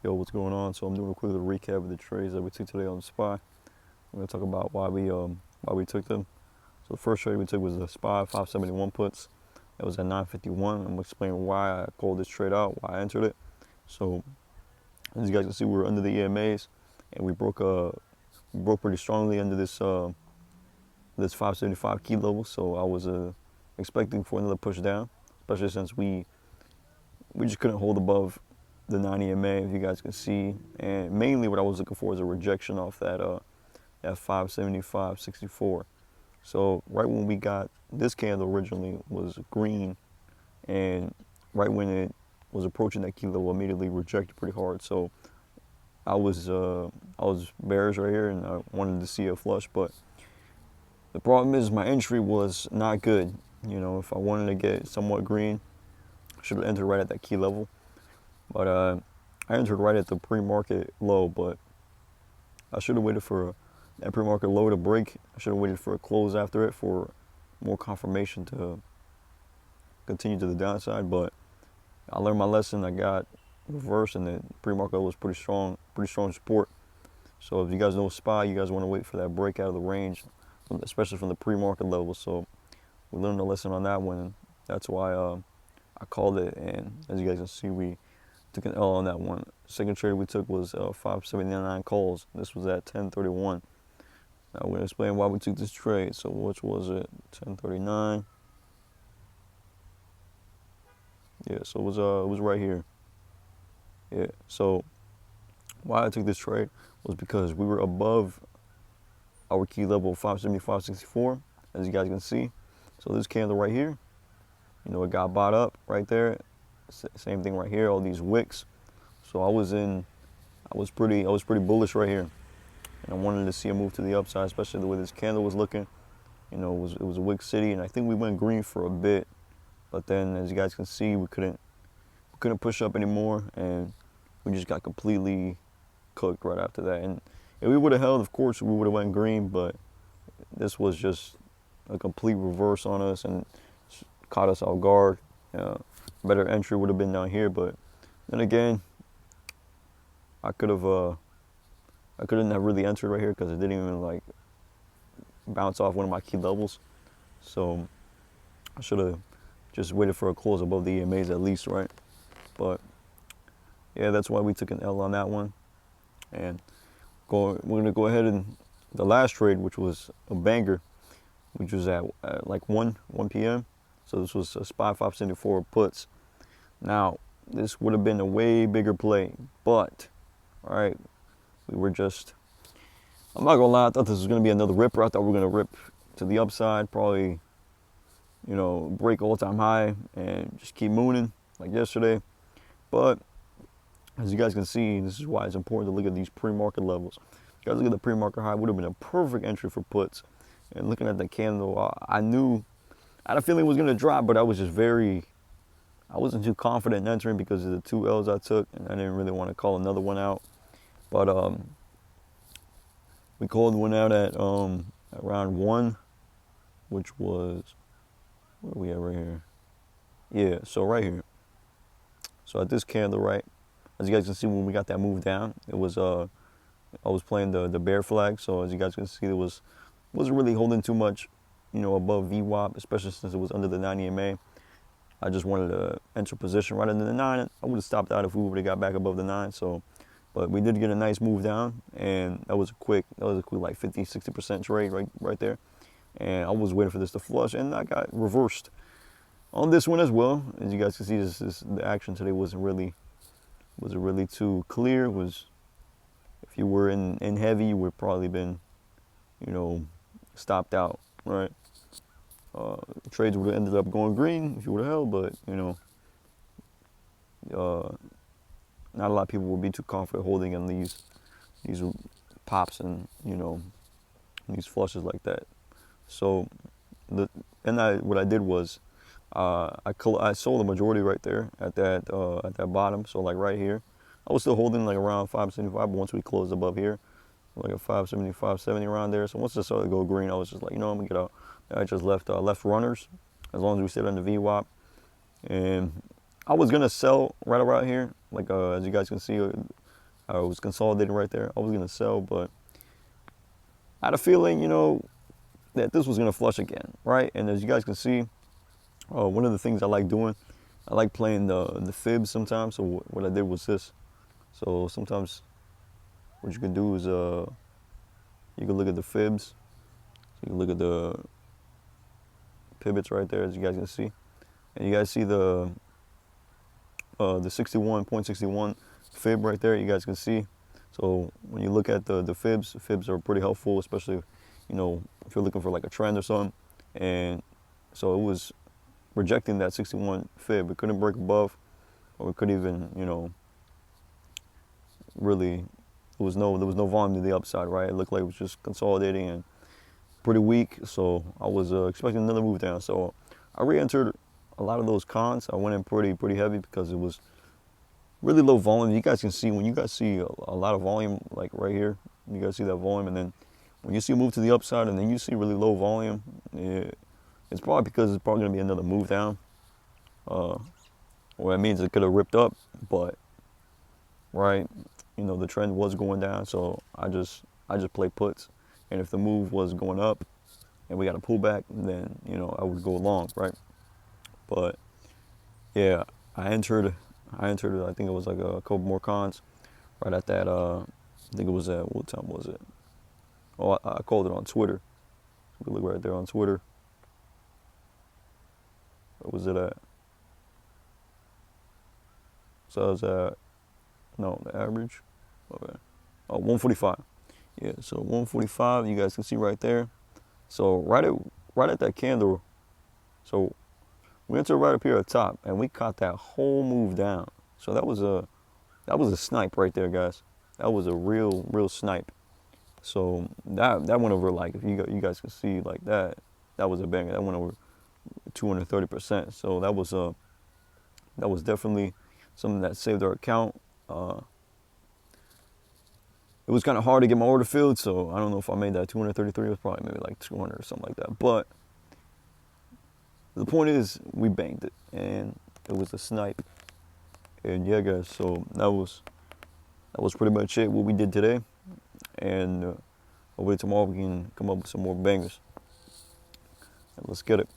Yo, what's going on? So I'm doing a quick little recap of the trades that we took today on the SPY. I'm gonna talk about why we took them. So the first trade we took was the SPY 571 puts. That was at 951. I'm gonna explain why I called this trade out, why I entered it. So as you guys can see, we were under the EMAs, and we broke pretty strongly under this 575 key level. So I was expecting for another push down, especially since we just couldn't hold above the 9 EMA, if you guys can see. And mainly what I was looking for is a rejection off that 575.64. So right when we got this candle originally was green, and right when it was approaching that key level, immediately rejected pretty hard. So I was bearish right here, and I wanted to see a flush, but the problem is my entry was not good. You know, if I wanted to get somewhat green, I should have entered right at that key level. But I entered right at the pre-market low, but I should have waited for that pre-market low to break. I should have waited for a close after it for more confirmation to continue to the downside. But I learned my lesson. I got reversed, and the pre-market was pretty strong support. So if you guys know SPY, you guys want to wait for that break out of the range, especially from the pre-market level. So we learned a lesson on that one, and that's why I called it. And as you guys can see, we took an L on that one. Second trade we took was 579 calls. This was at 1031. Now we're gonna explain why we took this trade. So which was it? 1039. Yeah, so it was right here. Yeah. So why I took this trade was because we were above our key level 575.64, as you guys can see. So this candle right here, you know, it got bought up right there. Same thing right here, all these wicks. So I was pretty bullish right here, and I wanted to see a move to the upside, especially the way this candle was looking. You know, it was a wick city, and I think we went green for a bit, but then as you guys can see, we couldn't push up anymore, and we just got completely cooked right after that. And if we would have held, of course, we would have went green, but this was just a complete reverse on us and caught us off guard. Better entry would have been down here, but then again, I couldn't have really entered right here because it didn't even like bounce off one of my key levels. So I should have just waited for a close above the EMAs at least, right? But yeah, that's why we took an L on that one. And we're gonna go ahead and the last trade, which was a banger, which was at like 1 p.m. So this was a SPY 574 puts. Now this would have been a way bigger play, but all right, we were just, I'm not gonna lie, I thought this was gonna be another ripper. I thought we were gonna rip to the upside, probably, you know, break all-time high and just keep mooning like yesterday. But as you guys can see, this is why it's important to look at these pre-market levels. You guys look at the pre-market high, would have been a perfect entry for puts. And looking at the candle, I had a feeling it was gonna drop, but I wasn't too confident in entering because of the 2 L's I took, and I didn't really want to call another one out. But we called one out at around 1, which was, where are we at right here? Yeah, so right here. So at this candle, right, as you guys can see, when we got that move down, it was I was playing the bear flag. So as you guys can see, wasn't really holding too much, you know, above VWAP, especially since it was under the 9 EMA. I just wanted to enter position right under the 9. I would have stopped out if we would have got back above the 9. So, but we did get a nice move down, and that was a quick like 50-60% trade right there. And I was waiting for this to flush, and I got reversed on this one as well. As you guys can see, the action today wasn't really too clear. If you were in heavy, you would probably been, you know, stopped out, right? Trades would have ended up going green if you would have held, but you know, not a lot of people would be too confident holding in these pops and, you know, these flushes like that. So what I did was I sold the majority right there at that bottom. So like right here, I was still holding like around 575, but once we closed above here, like a 575, 70 around there. So once it started to go green, I was just like, you know, I'm gonna get out. I just left runners as long as we stayed on the VWAP. And I was gonna sell right around here, like as you guys can see, I was consolidating right there. I was gonna sell, but I had a feeling, you know, that this was gonna flush again, right? And as you guys can see, one of the things I like doing, I like playing the fibs sometimes. So what I did was this. So sometimes what you can do is you can look at the fibs. So you can look at the pivots right there, as you guys can see, and you guys see the 61.61 fib right there. You guys can see. So when you look at the fibs are pretty helpful, especially, you know, if you're looking for like a trend or something. And so it was rejecting that 61 fib. It couldn't break above, or it couldn't even, you know, really. There was no volume to the upside, right? It looked like it was just consolidating and pretty weak. So I was expecting another move down. So I re-entered a lot of those cons. I went in pretty heavy because it was really low volume. You guys can see, when you guys see a lot of volume, like right here, you guys see that volume, and then when you see a move to the upside and then you see really low volume, it's probably because it's probably gonna be another move down. Well, that means it could have ripped up, but right, you know, the trend was going down, so I just play puts, and if the move was going up and we got a pullback, then, you know, I would go long, right? But yeah, I entered. I think it was like a couple more cons right at that. I think it was at, what time was it? Oh, I called it on Twitter. You can look right there on Twitter. What was it at? So I was at, no, the average. Okay. Oh, 145. Yeah, so 145. You guys can see right there. So right at that candle. So we entered right up here at the top, and we caught that whole move down. So that was a snipe right there, guys. That was a real snipe. So that went over, like, if you guys can see, like that was a banger. That went over 230%. So that was definitely something that saved our account. It was kind of hard to get my order filled, so I don't know if I made that 233. It was probably maybe like 200 or something like that. But the point is, we banged it, and it was a snipe. And yeah, guys, so that was pretty much it, what we did today. And hopefully tomorrow we can come up with some more bangers. And let's get it.